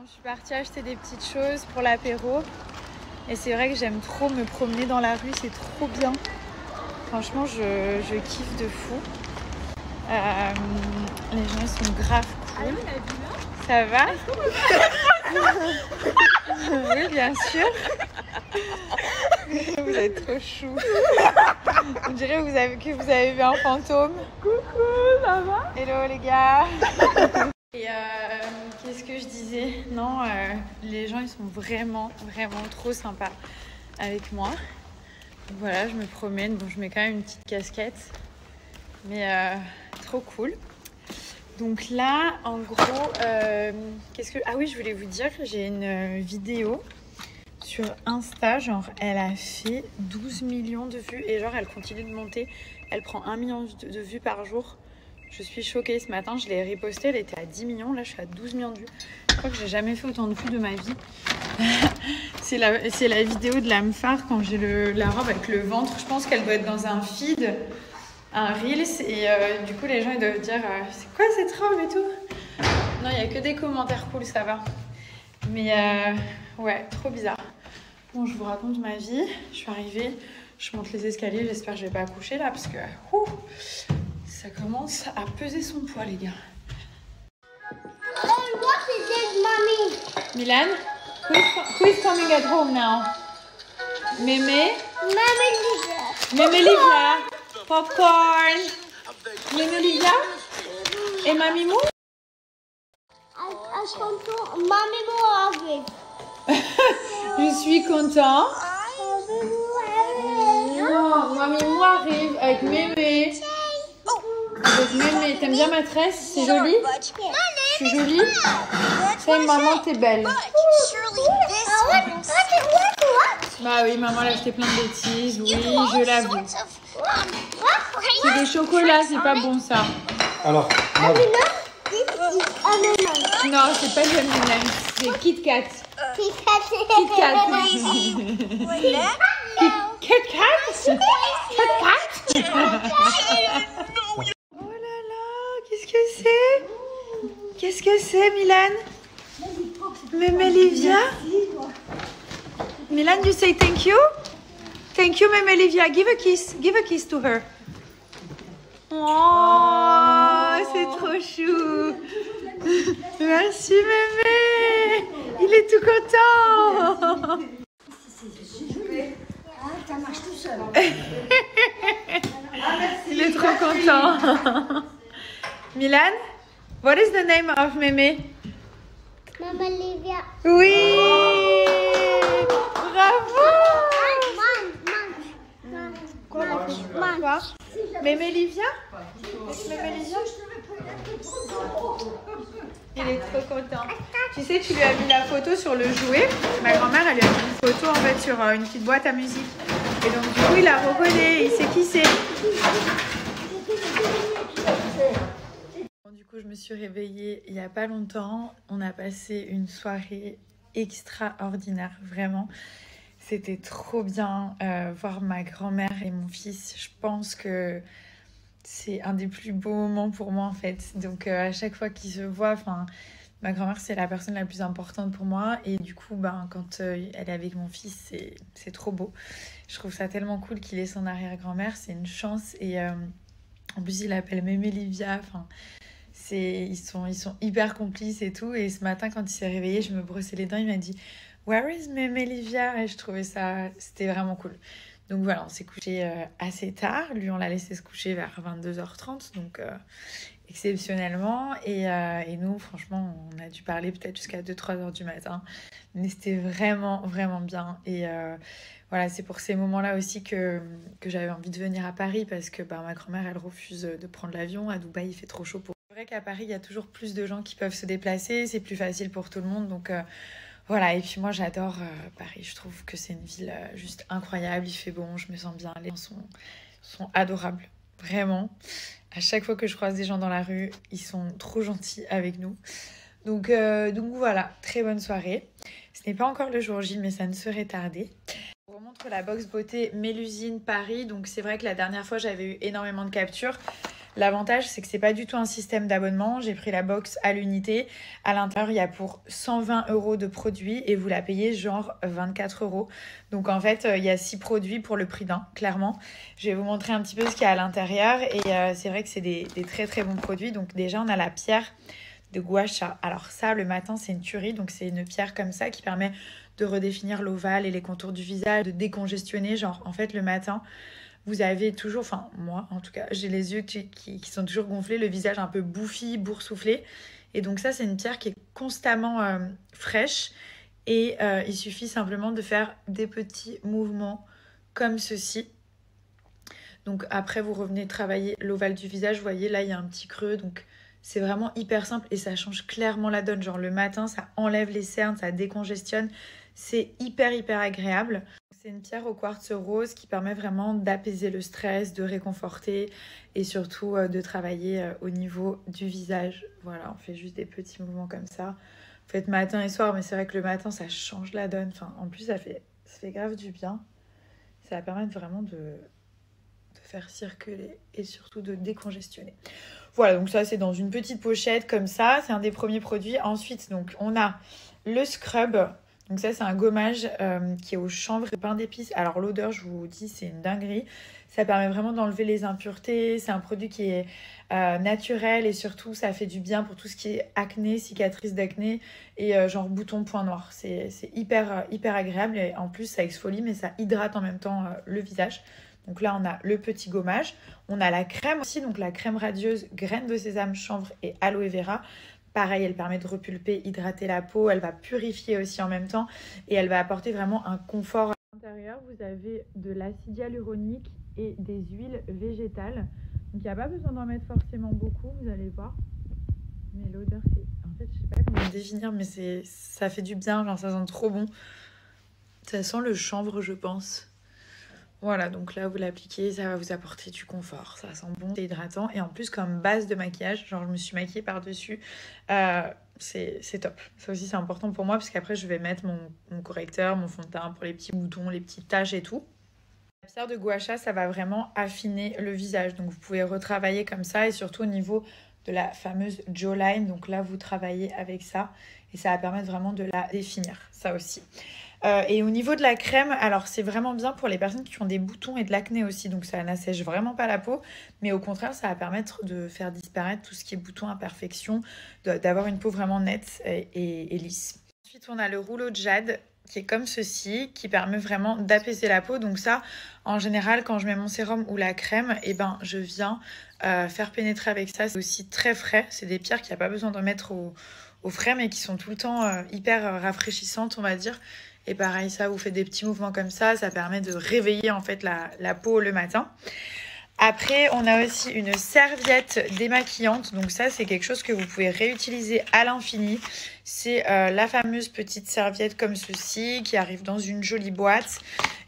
je suis partie acheter des petites choses pour l'apéro. Et c'est vrai que j'aime trop me promener dans la rue, c'est trop bien. Franchement, je kiffe de fou. Les gens, ils sont grave cool. Ça va? Oui, bien sûr. Vous êtes trop chou. On dirait que vous avez vu un fantôme. Coucou, ça va? Hello les gars. Et qu'est-ce que je disais? Non, les gens ils sont vraiment trop sympas avec moi. Donc voilà, je me promène. Bon, je mets quand même une petite casquette, mais trop cool. Donc là, en gros, ah oui, je voulais vous dire, j'ai une vidéo sur Insta, genre elle a fait 12 millions de vues et genre elle continue de monter. Elle prend 1 million de vues par jour. Je suis choquée. Ce matin, je l'ai repostée, elle était à 10 millions. Là, je suis à 12 millions de vues. Je crois que j'ai jamais fait autant de vues de ma vie. C'est la vidéo de l'âme phare quand j'ai la robe avec le ventre. Je pense qu'elle doit être dans un feed, un Reels. Et du coup, les gens ils doivent dire c'est quoi cette robe et tout. Non, il n'y a que des commentaires cool, ça va. Mais ouais, trop bizarre. Bon, je vous raconte ma vie. Je suis arrivée, je monte les escaliers. J'espère que je vais pas accoucher là parce que ça commence à peser son poids, les gars. Oh, what is it, mommy? Milan, who is coming at home now? Mémé? Mémé Livia. Popcorn. Mémé Livia? Et Mamie Mou? Mamie Mou arrive. Je suis content. Non, Mamie Mou arrive avec Mémé. Avec Mémé. T'aimes bien ma tresse? C'est joli? Je suis jolie? Ça, maman, t'es belle. Bah oui, maman, elle a acheté plein de bêtises. Oui, je l'avoue. C'est des chocolats, c'est pas bon ça. Alors, non, c'est pas du M&M, c'est Kit Kat. Kit Kat. Kit Kat. Oh là là, qu'est-ce que c'est? Qu'est-ce que c'est, Milan? Mémé Livia? Milan, you say thank you? Thank you, Mémé Livia. Give a kiss. Give a kiss to her. Oh, c'est trop chou. Merci, Mémé. Il est tout content. Ça marche tout seul. Il est trop content. Milan, what is the name of Mémé? Maman Livia. Oui. Bravo. Quoi? Mémé Livia? Mémé Livia? Il est trop content. Tu sais, tu lui as mis la photo sur le jouet. Ma grand-mère, elle lui a mis une photo en fait sur une petite boîte à musique. Et donc du coup, il a reconnu, il sait qui c'est. Bon, du coup, je me suis réveillée il n'y a pas longtemps. On a passé une soirée extraordinaire, vraiment. C'était trop bien voir ma grand-mère et mon fils. Je pense que c'est un des plus beaux moments pour moi en fait. Donc à chaque fois qu'ils se voient, ma grand-mère c'est la personne la plus importante pour moi. Et du coup, quand elle est avec mon fils, c'est trop beau. Je trouve ça tellement cool qu'il ait son arrière-grand-mère. C'est une chance. Et en plus, il l'appelle Mémé Livia. Ils sont hyper complices et tout. Et ce matin, quand il s'est réveillé, je me brossais les dents. Il m'a dit « Where is Mémé Livia ?» Et je trouvais ça... C'était vraiment cool. Donc voilà, on s'est couché assez tard. Lui, on l'a laissé se coucher vers 22h30, donc exceptionnellement. Et nous, franchement, on a dû parler peut-être jusqu'à 2-3h du matin. Mais c'était vraiment bien. Et voilà, c'est pour ces moments-là aussi que j'avais envie de venir à Paris parce que ma grand-mère, elle refuse de prendre l'avion. À Dubaï, il fait trop chaud pour... C'est vrai qu'à Paris, il y a toujours plus de gens qui peuvent se déplacer. C'est plus facile pour tout le monde, donc... Voilà, et puis moi j'adore Paris, je trouve que c'est une ville juste incroyable, il fait bon, je me sens bien, les gens sont adorables, vraiment. À chaque fois que je croise des gens dans la rue, ils sont trop gentils avec nous. Donc voilà, très bonne soirée. Ce n'est pas encore le jour J, mais ça ne serait tardé. Je vous remontre la box beauté Mélusine Paris, donc c'est vrai que la dernière fois j'avais eu énormément de captures. L'avantage, c'est que c'est pas du tout un système d'abonnement. J'ai pris la box à l'unité. À l'intérieur, il y a pour 120 € de produits et vous la payez genre 24 €. Donc en fait, il y a 6 produits pour le prix d'un, clairement. Je vais vous montrer un petit peu ce qu'il y a à l'intérieur. Et c'est vrai que c'est des très très bons produits. Donc déjà, on a la pierre de gua sha. Alors ça, le matin, c'est une tuerie. Donc c'est une pierre comme ça qui permet de redéfinir l'ovale et les contours du visage, de décongestionner. Genre, en fait, le matin, vous avez toujours, enfin moi en tout cas, j'ai les yeux qui sont toujours gonflés, le visage un peu bouffi, boursouflé. Et donc ça, c'est une pierre qui est constamment fraîche. Et il suffit simplement de faire des petits mouvements comme ceci. Donc après, vous revenez travailler l'ovale du visage. Vous voyez, là, il y a un petit creux. Donc c'est vraiment hyper simple et ça change clairement la donne. Genre le matin, ça enlève les cernes, ça décongestionne. C'est hyper agréable. C'est une pierre au quartz rose qui permet vraiment d'apaiser le stress, de réconforter et surtout de travailler au niveau du visage. Voilà, on fait juste des petits mouvements comme ça. Vous faites matin et soir, mais c'est vrai que le matin, ça change la donne. Enfin, en plus, ça fait grave du bien. Ça va permettre vraiment de faire circuler et surtout de décongestionner. Voilà, donc ça, c'est dans une petite pochette comme ça. C'est un des premiers produits. Ensuite, donc, on a le scrub. Donc ça, c'est un gommage qui est au chanvre et pain d'épices. Alors l'odeur, je vous dis, c'est une dinguerie. Ça permet vraiment d'enlever les impuretés. C'est un produit qui est naturel et surtout, ça fait du bien pour tout ce qui est acné, cicatrices d'acné et genre boutons, points noirs. C'est hyper agréable et en plus, ça exfolie mais ça hydrate en même temps le visage. Donc là, on a le petit gommage. On a la crème aussi, donc la crème radieuse, graines de sésame, chanvre et aloe vera. Pareil, elle permet de repulper, hydrater la peau, elle va purifier aussi en même temps et elle va apporter vraiment un confort. À l'intérieur, vous avez de l'acide hyaluronique et des huiles végétales. Donc il n'y a pas besoin d'en mettre forcément beaucoup, vous allez voir. Mais l'odeur, c'est... En fait, je sais pas comment définir, mais ça fait du bien, genre ça sent trop bon. Ça sent le chanvre, je pense. Voilà, donc là, vous l'appliquez, ça va vous apporter du confort. Ça sent bon, c'est hydratant. Et en plus, comme base de maquillage, genre je me suis maquillée par-dessus, c'est top. Ça aussi, c'est important pour moi, parce qu'après, je vais mettre mon correcteur, mon fond de teint pour les petits boutons, les petites taches et tout. La pierre de gua sha, ça va vraiment affiner le visage. Donc, vous pouvez retravailler comme ça, et surtout au niveau de la fameuse jawline. Donc là, vous travaillez avec ça, et ça va permettre vraiment de la définir, ça aussi. Et au niveau de la crème, alors c'est vraiment bien pour les personnes qui ont des boutons et de l'acné aussi, donc ça n'assèche vraiment pas la peau, mais au contraire ça va permettre de faire disparaître tout ce qui est boutons, imperfections, d'avoir une peau vraiment nette et lisse. Ensuite on a le rouleau de jade qui est comme ceci, qui permet vraiment d'apaiser la peau. Donc ça, en général, quand je mets mon sérum ou la crème, eh ben, je viens faire pénétrer avec ça. C'est aussi très frais, c'est des pierres qu'il n'y a pas besoin de mettre au frais, mais qui sont tout le temps hyper rafraîchissantes, on va dire. Et pareil, ça, vous faites des petits mouvements comme ça permet de réveiller en fait la peau le matin. Après, on a aussi une serviette démaquillante. Donc ça, c'est quelque chose que vous pouvez réutiliser à l'infini. C'est la fameuse petite serviette comme ceci qui arrive dans une jolie boîte.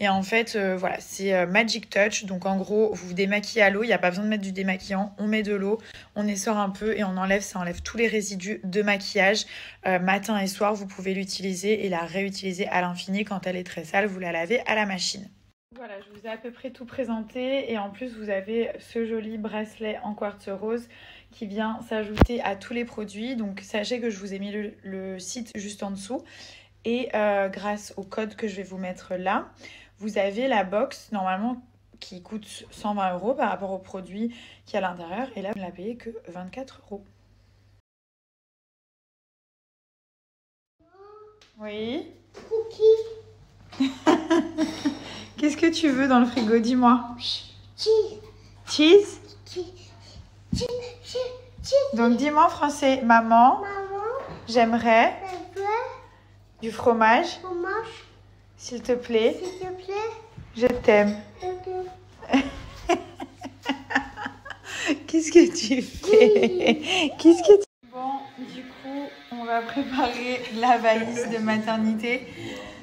Et en fait, voilà, c'est Magic Touch. Donc en gros, vous vous démaquillez à l'eau. Il n'y a pas besoin de mettre du démaquillant. On met de l'eau, on essore un peu et on enlève. Ça enlève tous les résidus de maquillage. Matin et soir, vous pouvez l'utiliser et la réutiliser à l'infini. Quand elle est très sale, vous la lavez à la machine. Voilà, je vous ai à peu près tout présenté et en plus vous avez ce joli bracelet en quartz rose qui vient s'ajouter à tous les produits. Donc sachez que je vous ai mis le site juste en dessous et grâce au code que je vais vous mettre là, vous avez la box normalement qui coûte 120 € par rapport au produit qui est à l'intérieur et là vous ne la payez que 24 €. Oui. Cookie. Qu'est-ce que tu veux dans le frigo? Dis-moi. Cheese. Cheese? Cheese. Donc dis-moi en français. Maman, Maman, j'aimerais je veux du fromage, fromage, s'il te plaît. s'il te plaît. Je t'aime. Ok. Qu'est-ce que tu fais? Qu'est-ce que tu... Bon, du coup, on va préparer la valise de maternité.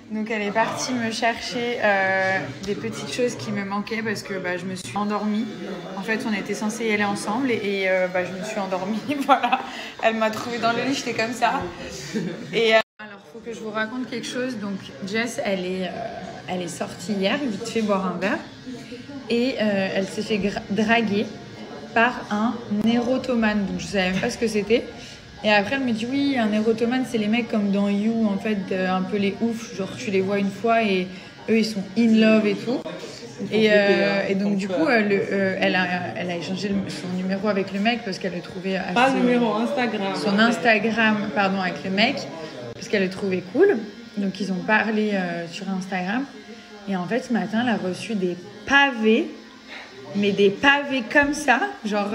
Donc elle est partie me chercher des petites choses qui me manquaient parce que je me suis endormie. En fait, on était censés y aller ensemble et je me suis endormie. Voilà, elle m'a trouvée dans le lit, j'étais comme ça. Et alors, il faut que je vous raconte quelque chose. Donc Jess, elle est sortie hier, vite fait boire un verre. Et elle s'est fait draguer par un érotomane. Donc je savais même pas ce que c'était. Et après elle me dit oui, un érotomane c'est les mecs comme dans You en fait, un peu les oufs, genre tu les vois une fois et eux ils sont in love et tout. Et donc du coup elle a échangé son numéro avec le mec parce qu'elle le trouvait assez... Pas le numéro, Instagram. Son Instagram, pardon, avec le mec parce qu'elle le trouvait cool. Donc ils ont parlé sur Instagram. Et en fait ce matin elle a reçu des pavés, mais des pavés comme ça, genre...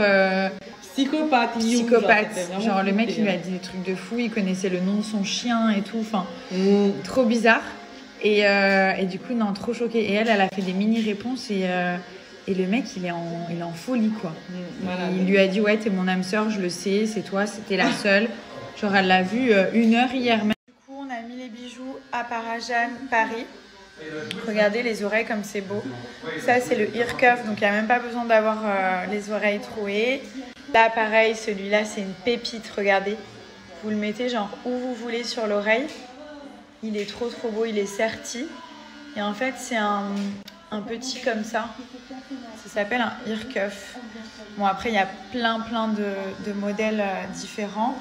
Psychopathe. Genre le mec il lui a dit des trucs de fou, il connaissait le nom de son chien et tout, enfin trop bizarre. Et du coup non, trop choquée. Et elle a fait des mini réponses et le mec il est en folie quoi. Il lui a dit ouais t'es mon âme sœur, je le sais, c'est toi, c'était la seule. Genre elle l'a vu 1 heure hier même. Du coup on a mis les bijoux à Parajan, Paris. Regardez les oreilles comme c'est beau. Ça c'est le ear cuff, donc il n'y a même pas besoin d'avoir les oreilles trouées. Là pareil, celui-là c'est une pépite, regardez. Vous le mettez genre où vous voulez sur l'oreille. Il est trop beau, il est serti. Et en fait c'est un petit comme ça. Ça s'appelle un ear cuff. Bon après il y a plein de modèles différents.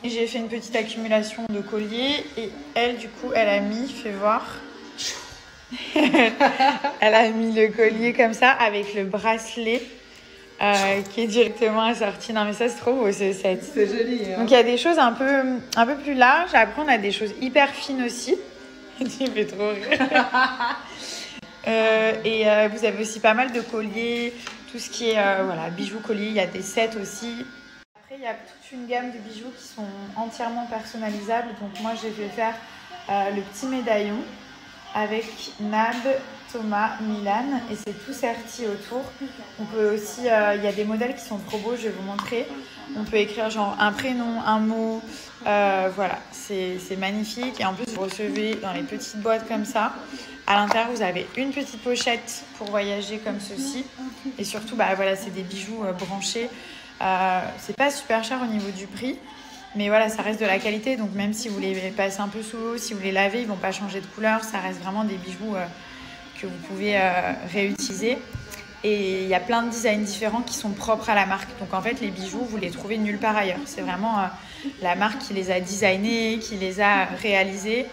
J'ai fait une petite accumulation de colliers. Et elle du coup elle a mis, fais voir. Elle a mis le collier comme ça avec le bracelet qui est directement assorti. Non mais ça c'est trop beau ce set. C'est joli. Hein. Donc il y a des choses un peu plus larges. Après on a des choses hyper fines aussi. Tu fais trop rire. Vous avez aussi pas mal de colliers, tout ce qui est voilà, bijoux, colliers. Il y a des sets aussi. Après il y a toute une gamme de bijoux qui sont entièrement personnalisables. Donc moi j'ai fait faire le petit médaillon avec Nad, Thomas, Milan et c'est tout serti autour. On peut aussi, il y a des modèles qui sont trop beaux, je vais vous montrer. On peut écrire genre un prénom, un mot, voilà, c'est magnifique. Et en plus vous recevez dans les petites boîtes comme ça. À l'intérieur vous avez une petite pochette pour voyager comme ceci. Et surtout, bah voilà, c'est des bijoux branchés. C'est pas super cher au niveau du prix. Mais voilà, ça reste de la qualité, donc même si vous les passez un peu sous l'eau, si vous les lavez, ils ne vont pas changer de couleur. Ça reste vraiment des bijoux que vous pouvez réutiliser. Et il y a plein de designs différents qui sont propres à la marque. Donc en fait, les bijoux, vous les trouvez nulle part ailleurs. C'est vraiment la marque qui les a designés, qui les a réalisés.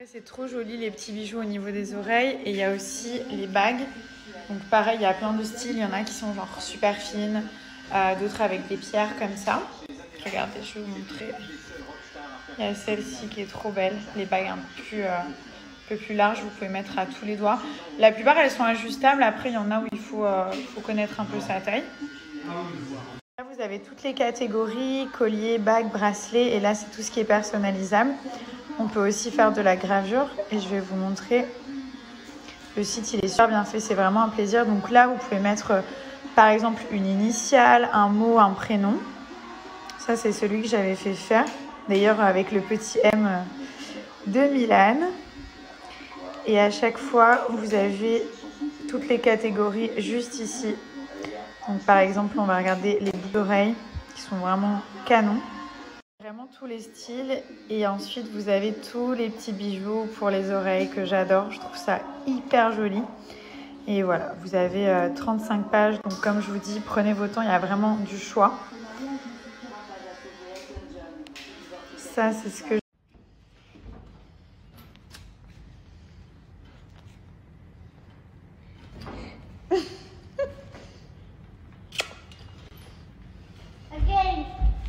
C'est trop joli les petits bijoux au niveau des oreilles. Et il y a aussi les bagues. Donc pareil, il y a plein de styles. Il y en a qui sont genre super fines, d'autres avec des pierres comme ça. Regardez, je vais vous montrer. Il y a celle-ci qui est trop belle. Les bagues un peu plus larges, vous pouvez mettre à tous les doigts. La plupart, elles sont ajustables. Après, il y en a où il faut connaître un peu sa taille. Là, vous avez toutes les catégories, colliers, bagues, bracelets. Et là, c'est tout ce qui est personnalisable. On peut aussi faire de la gravure. Et je vais vous montrer. Le site, il est super bien fait. C'est vraiment un plaisir. Donc là, vous pouvez mettre, par exemple, une initiale, un mot, un prénom. Ça, c'est celui que j'avais fait faire. D'ailleurs, avec le petit M de Milan. Et à chaque fois, vous avez toutes les catégories juste ici. Donc, par exemple, on va regarder les boucles d'oreilles qui sont vraiment canons. Vraiment tous les styles. Et ensuite, vous avez tous les petits bijoux pour les oreilles que j'adore. Je trouve ça hyper joli. Et voilà, vous avez 35 pages. Donc, comme je vous dis, prenez vos temps. Il y a vraiment du choix. Ça, c'est ce que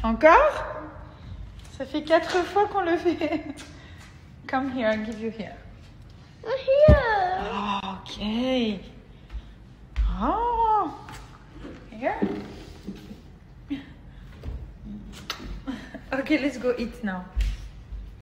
Encore? Ça fait 4 fois qu'on le fait. Come here, I'll give you here. Here. Oh, okay. Oh. Here. Okay, let's go eat now.